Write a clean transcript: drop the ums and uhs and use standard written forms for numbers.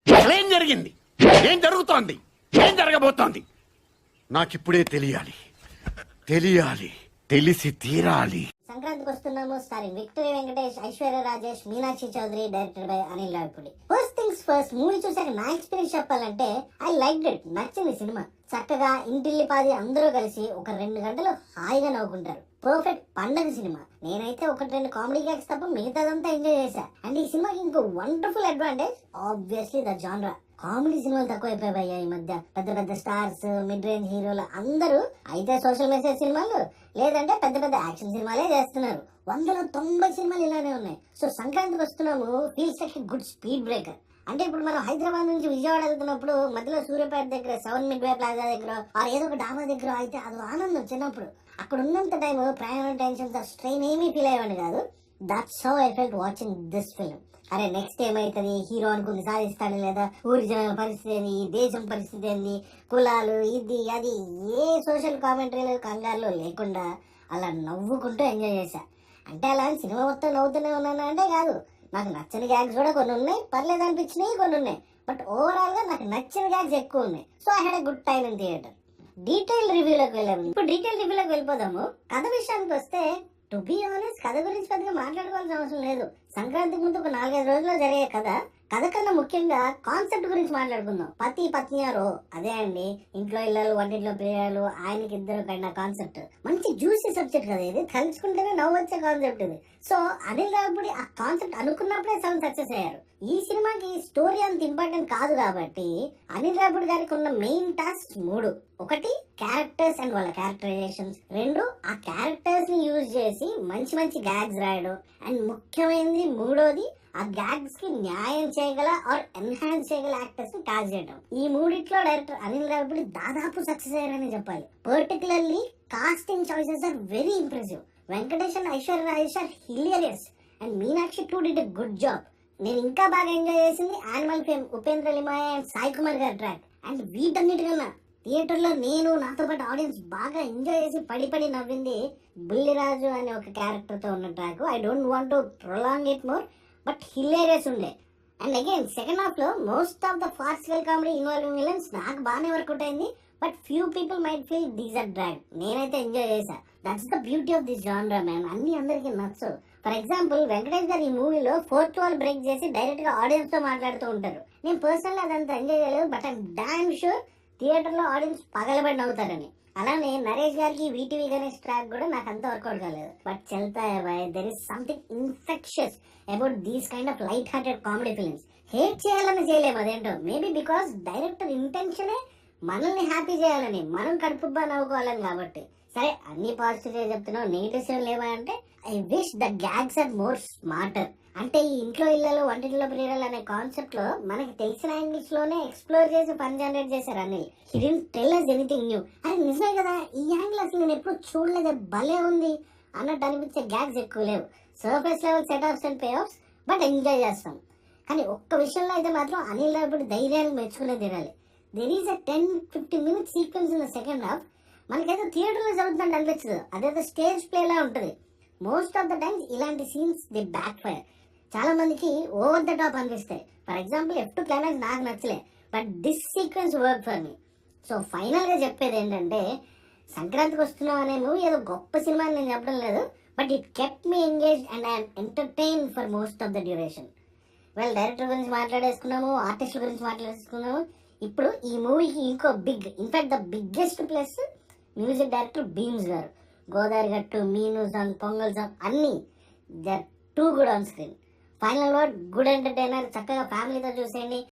అసలేం జరిగింది? ఏం జరుగుతోంది? ఏం జరగబోతోంది? నాకిప్పుడే తెలియాలి. తెలిసి తీరాలి. సంక్రాంతికి వస్తున్నాము starring Victory Venkatesh, Aishwarya Rajesh, Meenakshi Chaudhary, directed by Anil Ravipudi. First things first, movie చూసాక నా ఎక్స్పీరియన్స్ చెప్పాలంటే ఐ లైక్ ఇట్. నచ్చింది సినిమా. చక్కగా ఇంటిల్లిపాది అందరూ కలిసి ఒక 2 గంటలు హాయిగా నవ్వుకుంటారు. పర్ఫెక్ట్ పండగ సినిమా. నేనైతే 1-2 కామెడీ గ్యాగ్స్ తప్ప మిగతాదంతా ఎంజాయ్ చేశా. అండ్ ఈ సినిమాకి ఇంకో వండర్ఫుల్ అడ్వాంటేజ్ ఆబ్వియస్లీ ద జానరా. కామెడీ సినిమాలు తక్కువైపోయాయి ఈ మధ్య. పెద్ద పెద్ద స్టార్స్, మిడ్ రేంజ్ హీరోలు అందరూ అయితే సోషల్ మెసేజ్ సినిమాలు, లేదంటే పెద్ద పెద్ద యాక్షన్ సినిమాలే చేస్తున్నారు. 190 సినిమాలు ఇలానే ఉన్నాయి. సో సంక్రాంతికి వస్తున్నాము feels like good speed breaker. అంటే ఇప్పుడు మనం హైదరాబాద్ నుంచి విజయవాడ వెళ్తున్నప్పుడు మధ్యలో సూర్యాపేట దగ్గర 7 మిడ్ వే ప్లాజా దగ్గర ఏదో ఒక డాబా దగ్గర అయితే అది ఆనందం. చిన్నప్పుడు అక్కడ ఉన్నంత టైం ప్రయాణం టెన్షన్ స్ట్రెయిన్ ఏమీ ఫీల్ అయ్యేవాడిని కాదు. That's how I felt watching this film. అరే నెక్స్ట్ ఏమైతుంది, హీరో అనుకుంది సాధిస్తాడు లేదా, ఊరి జనాల పరిస్థితి ఏంది, దేశం పరిస్థితి ఏంది, కులాలు ఇది అది ఏ సోషల్ కామెంటరీలు కంగారులో లేకుండా అలా నవ్వుకుంటూ ఎంజాయ్ చేశా. అంటే అలా సినిమా మొత్తం నవ్వుతూనే ఉన్నాను అంటే కాదు. నాకు నచ్చని గ్యాగ్స్ కూడా కొన్ని ఉన్నాయి, పర్లేదు అనిపించినవి కొన్ని ఉన్నాయి. బట్ ఓవరాల్ గా నాకు నచ్చిన గ్యాగ్స్ ఎక్కువ ఉన్నాయి. So I had a good time in theatre. Detail రివ్యూలోకి వెళ్ళాము. ఇప్పుడు డీటెయిల్ రివ్యూలోకి వెళ్ళిపోదాము. కథ విషయానికి వస్తే టు బి ఆనెస్ట్ కథ గురించి పెద్దగా మాట్లాడుకోవాల్సిన అవసరం లేదు. సంక్రాంతికి ముందు ఒక 4-5 రోజుల్లో జరిగే కథ కన్నా ముఖ్యంగా కాన్సెప్ట్ గురించి మాట్లాడుకుందాం. పతి పత్ని ఆరో అదే అండి, ఇంట్లో ఇళ్ళలు వంటింట్లో ప్రియాలు, ఆయనకి 2 కన్నా కాన్సెప్ట్. మంచి జ్యూసీ సబ్జెక్ట్ కదా ఇది, తలుచుకుంటేనే నవ్వు వచ్చే కాన్సెప్ట్ ఇది. సో అనిల్ రావిపూడి ఆ కాన్సెప్ట్ అనుకున్నప్పుడే సక్సెస్ అయ్యారు. ఈ సినిమాకి స్టోరీ అంత ఇంపార్టెంట్ కాదు కాబట్టి అనిల్ రావిపూడి గారికి ఉన్న మెయిన్ టాస్క్ 3. 1 క్యారెక్టర్స్ అండ్ వాళ్ళ క్యారెక్టరైజేషన్స్. 2 ఆ క్యారెక్టర్స్ ని యూజ్ చేసి మంచి గ్యాగ్స్ రాయడం. అండ్ ముఖ్యమైనది 3వది ఆ గ్యాగ్స్ కి న్యాయం చేయగల ఆర్ ఎన్హాన్స్ చేయగల యాక్టర్స్ ని కాస్ట్ చేయడం. ఈ 3 డైరెక్టర్ అనిల్ రావిపూడి దాదాపు సక్సెస్ అయ్యారని చెప్పాలి. Particularly casting choices are very impressive. Venkatesh and Aishwarya Rajesh are hilarious and Meenakshi too did a good job. నేను ఇంకా బాగా ఎంజాయ్ చేసింది Animal fame Upendra Limaye and Sai Kumar గారి ట్రాక్. అండ్ వీటన్నిటికన్నా థియేటర్ లో నేను నాతో పాటు ఆడియన్స్ బాగా ఎంజాయ్ చేసి పడి నవ్వింది బుల్లిరాజు అనే ఒక క్యారెక్టర్ తో ఉన్న track. I don't want to prolong it more, but hilarious ఉండే. అండ్ అగైన్ సెకండ్ హాఫ్ లో most of the farcical comedy involving villains నాకు బాగానే వర్కౌట్ అయింది. But few people might feel these are drag. నేనైతే enjoy చేశా. That's the beauty of this జానరా man. అన్ని అందరికి నచ్చవు. ఫర్ ఎగ్జాంపుల్ వెంకటేష్ గారు ఈ మూవీలో 4th వాల్ బ్రేక్ చేసి డైరెక్ట్ గా ఆడియన్స్ తో మాట్లాడుతూ ఉంటారు. నేను పర్సనల్ అదంతా ఎంజాయ్ చేయలేదు, but I'm damn sure theatre లో ఆడియన్స్ పగలబడి నవ్వుతారని. అలానే నరేష్ గారికి వీటీవీ గణేష్ ట్రాక్ కూడా నాకు అంత వర్కౌట్ కాలేదు. బట్ చల్తాయా బాయ్, there is something infectious about these kind of light hearted comedy films. Hate చేయాలని చేయలేము, అదేంటో. మేబీ బికాస్ డైరెక్టర్ ఇంటెన్షనే మనల్ని హ్యాపీ చేయాలని, మనం కడుపుబ్బా నవ్వుకోవాలని. కాబట్టి సరే అన్ని పాజిటివ్ చెప్తున్నావు, నెగిటివ్స్ ఏం లేవా అంటే I wish the gags are more smarter. అంటే ఈ ఇంట్లో ఇళ్ళలో వంటింట్లో ప్రియురాలు అనే కాన్సెప్ట్ లో మనకి తెలిసిన యాంగిల్స్ లోనే ఎక్స్ప్లోర్ చేసి ఫన్ జనరేట్ చేశారు Anil. He didn't tell us anything new. అరే నిజమే కదా, ఈ యాంగిల్ అసలు నేను ఎప్పుడు చూడలేదు, భలే ఉంది అన్నట్టు అనిపించే గ్యాగ్స్ ఎక్కువ లేవు. Surface level set offs and pay offs, but enjoy చేస్తాం. కానీ ఒక్క విషయంలో అయితే మాత్రం అనిల్ రావిపూడి ధైర్యాన్ని మెచ్చుకునే తీరాలి. There is a 10-15 minute sequence in the second half. మనకైతే థియేటర్ లో జరుగుతుందంటే అనిపించదు, అదేదో స్టేజ్ ప్లే లా ఉంటుంది. మోస్ట్ ఆఫ్ ద టైమ్స్ ఇలాంటి సీన్స్ ది బ్యాక్ ఫైర్. చాలా మందికి ఓవర్ ద టాప్ అనిపిస్తాయి. ఫర్ ఎగ్జాంపుల్ F2 క్లైమాక్స్ నాకు నచ్చలే, but this sequence work for me. So final గా చెప్పేది ఏంటంటే సంక్రాంతికి వస్తున్నాం అనే మూవీ ఏదో గొప్ప సినిమా అని నేను చెప్పడం లేదు, but it kept me engage and I'm entertain for most of the duration. Well, director గురించి మాట్లాడేసుకున్నాము, ఆర్టిస్ట్ గురించి మాట్లాడేసుకున్నాము. ఇప్పుడు ఈ మూవీకి ఇంకో in fact the biggest plus music director Bheems garu. Godavari గట్టు, మీను సాంగ్, పొంగల్ సాంగ్ అన్ని they are too good on screen. Final word good entertainer. చక్కగా ఫ్యామిలీతో చూసేయండి.